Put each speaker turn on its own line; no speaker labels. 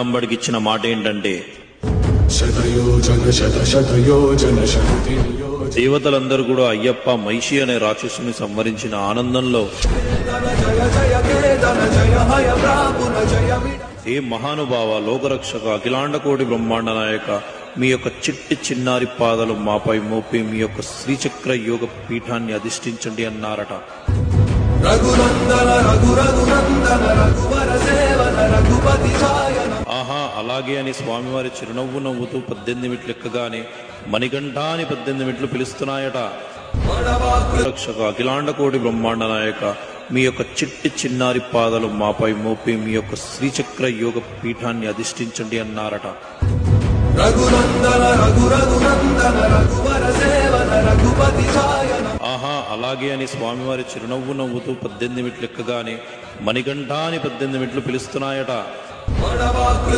అంబడికి ఇచ్చిన మాట ఏంటంటే దేవతలందరూ కూడా అయ్యప్ప మహిషి అనే రాక్షసుని సంహరించిన ఆనందంలో ఏ మహానుభావ లోకరక్షక అఖిలాండకోటి బ్రహ్మాండ నాయక మీ యొక్క చిట్టి చిన్నారి పాదాలు మాపై మోపి మీ యొక్క శ్రీచక్ర యోగ పీఠాన్ని అధిష్ఠించండి అన్నారట. ఆహా అలాగే అని స్వామివారి చిరునవ్వు నవ్వుతూ 18 మెట్లు ఎక్కగానే మణికంఠ అని 18 మెట్లు పిలుస్తున్నాయట. రక్షక అఖిలాండకోటి బ్రహ్మాండ నాయక మీ యొక్క చిట్టి చిన్నారి పాదాలు మాపై మోపి మీ యొక్క శ్రీచక్ర యోగ పీఠాన్ని అధిష్ఠించండి అన్నారట. ఆహా అలాగే అని స్వామివారి చిరునవ్వు నవ్వుతూ 18 మెట్లు ఎక్కగానే మణికంఠ అని 18 మెట్లు పిలుస్తున్నాయట.